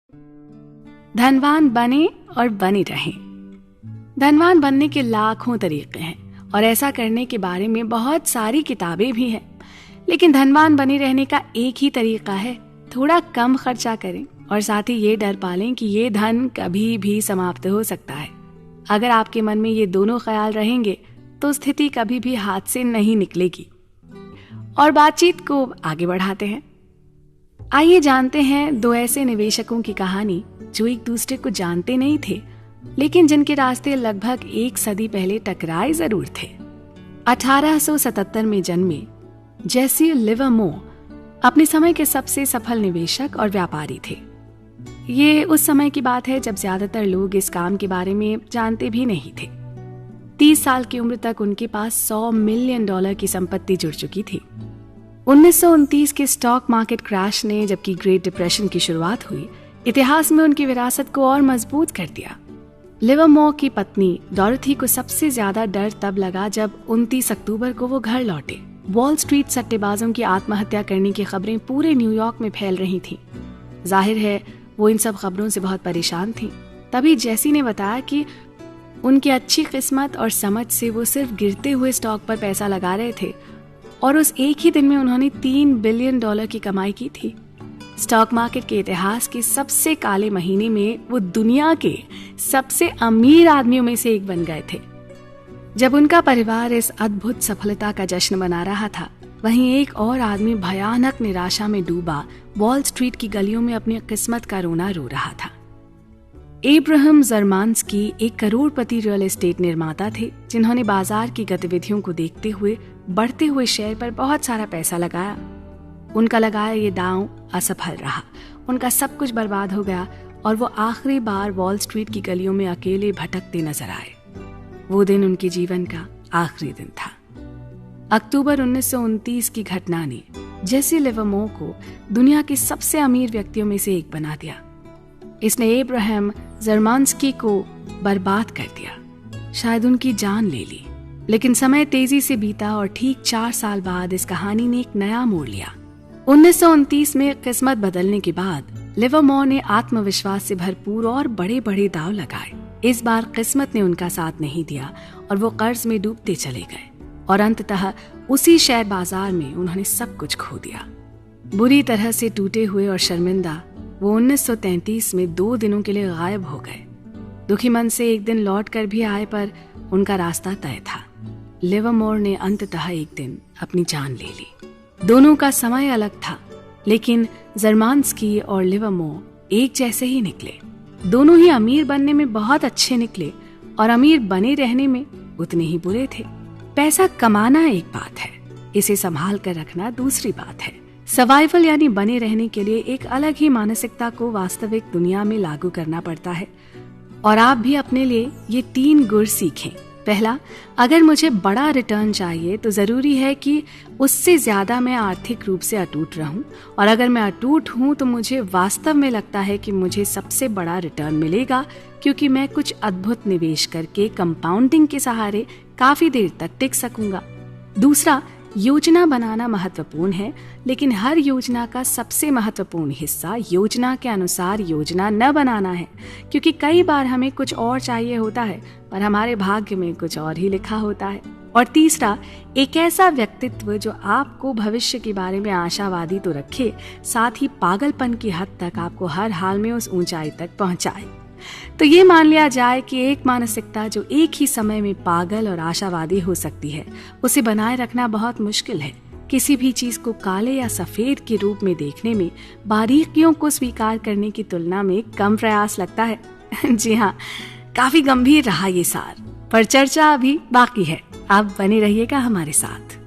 धनवान बने और बने रहें। धनवान बनने के लाखों तरीके हैं और ऐसा करने के बारे में बहुत सारी किताबें भी हैं, लेकिन धनवान बने रहने का एक ही तरीका है, थोड़ा कम खर्चा करें और साथ ही ये डर पालें कि ये धन कभी भी समाप्त हो सकता है। अगर आपके मन में ये दोनों ख्याल रहेंगे तो स्थिति कभी भी हाथ से नहीं निकलेगी। और बातचीत को आगे बढ़ाते हैं। आइए जानते हैं दो ऐसे निवेशकों की कहानी जो एक दूसरे को जानते नहीं थे, लेकिन जिनके रास्ते लगभग एक सदी पहले टकराए जरूर थे। 1877 में जन्मे जेसी लिवरमोर अपने समय के सबसे सफल निवेशक और व्यापारी थे। ये उस समय की बात है जब ज्यादातर लोग इस काम के बारे में जानते भी नहीं थे। 30 साल की उम्र तक उनके पास $100 मिलियन की संपत्ति जुड़ चुकी थी। 1929 के स्टॉक मार्केट क्रैश ने, जबकि ग्रेट डिप्रेशन की शुरुआत हुई, इतिहास में उनकी विरासत को और मजबूत कर दिया। लिवरमोर की पत्नी डॉरथी को सबसे ज्यादा डर तब लगा जब 29 अक्टूबर को वो घर लौटे। वॉल स्ट्रीट सट्टेबाजों की आत्महत्या करने की खबरें पूरे न्यूयॉर्क में फैल रही थीं। जाहिर है वो इन सब खबरों से बहुत परेशान थीं। तभी जेसी ने बताया कि उनकी अच्छी किस्मत और समझ से वो सिर्फ गिरते हुए स्टॉक पर पैसा लगा रहे थे और उस एक ही दिन में उन्होंने $3 बिलियन की कमाई की थी। स्टॉक मार्केट के इतिहास के सबसे काले महीने में वो दुनिया के सबसे अमीर आदमियों में से एक बन गए थे। जब उनका परिवार इस अद्भुत सफलता का जश्न मना रहा था, वहीं एक और आदमी भयानक निराशा में डूबा वॉल स्ट्रीट की गलियों में अपनी किस्मत का रोना रो रहा था। एब्राहम ज़रमान्स्की एक करोड़पति रियल एस्टेट निर्माता थे, जिन्होंने बाजार की गतिविधियों को देखते हुए बढ़ते हुए शेयर पर बहुत सारा पैसा लगाया। उनका लगाया ये दांव असफल रहा। उनका सब कुछ बर्बाद हो गया और वो आखिरी बार वॉल स्ट्रीट की गलियों में अकेले भटकते नजर आए। वो दिन उनके जीवन का आखिरी दिन था। अक्टूबर 1929 की घटना ने जेसी लिवरमोर को दुनिया के सबसे अमीर व्यक्तियों में से एक बना दिया। इसने एब्राहम ज़रमान्स्की को बर्बाद कर दिया, शायद उनकी जान ले ली। लेकिन समय तेजी से बीता और ठीक 4 साल बाद इस कहानी ने एक नया मोड़ लिया। 1929 में किस्मत बदलने के बाद लिवरमोर ने आत्मविश्वास से भरपूर और बड़े बड़े दांव लगाए। इस बार किस्मत ने उनका साथ नहीं दिया और वो कर्ज में डूबते चले गए और अंततः उसी शेयर बाजार में उन्होंने सब कुछ खो दिया। बुरी तरह से टूटे हुए और शर्मिंदा वो 1933 में 2 दिनों के लिए गायब हो गए। दुखी मन से एक दिन लौट कर भी आए, पर उनका रास्ता तय था। लिवरमोर ने अंततः एक दिन अपनी जान ले ली। दोनों का समय अलग था, लेकिन ज़रमान्स्की और लिवरमोर एक जैसे ही निकले। दोनों ही अमीर बनने में बहुत अच्छे निकले और अमीर बने रहने में उतने ही बुरे थे। पैसा कमाना एक बात है, इसे संभाल कर रखना दूसरी बात है। सर्वाइवल यानी बने रहने के लिए एक अलग ही मानसिकता को वास्तविक दुनिया में लागू करना पड़ता है। और आप भी अपने लिए ये 3 गुर सीखें। पहला, अगर मुझे बड़ा रिटर्न चाहिए तो जरूरी है कि उससे ज्यादा मैं आर्थिक रूप से अटूट रहूं, और अगर मैं अटूट हूं तो मुझे वास्तव में लगता है कि मुझे सबसे बड़ा रिटर्न मिलेगा, क्योंकि मैं कुछ अद्भुत निवेश करके कंपाउंडिंग के सहारे काफी देर तक टिक सकूंगा। दूसरा, योजना बनाना महत्वपूर्ण है, लेकिन हर योजना का सबसे महत्वपूर्ण हिस्सा योजना के अनुसार योजना न बनाना है, क्योंकि कई बार हमें कुछ और चाहिए होता है पर हमारे भाग्य में कुछ और ही लिखा होता है। और तीसरा, एक ऐसा व्यक्तित्व जो आपको भविष्य के बारे में आशावादी तो रखे, साथ ही पागलपन की हद तक आपको हर हाल में उस ऊंचाई तक पहुंचाए। तो ये मान लिया जाए कि एक मानसिकता जो एक ही समय में पागल और आशावादी हो सकती है, उसे बनाए रखना बहुत मुश्किल है। किसी भी चीज को काले या सफेद के रूप में देखने में बारीकियों को स्वीकार करने की तुलना में कम प्रयास लगता है। जी हाँ, काफी गंभीर रहा ये सार, पर चर्चा अभी बाकी है। आप बने रहिएगा हमारे साथ।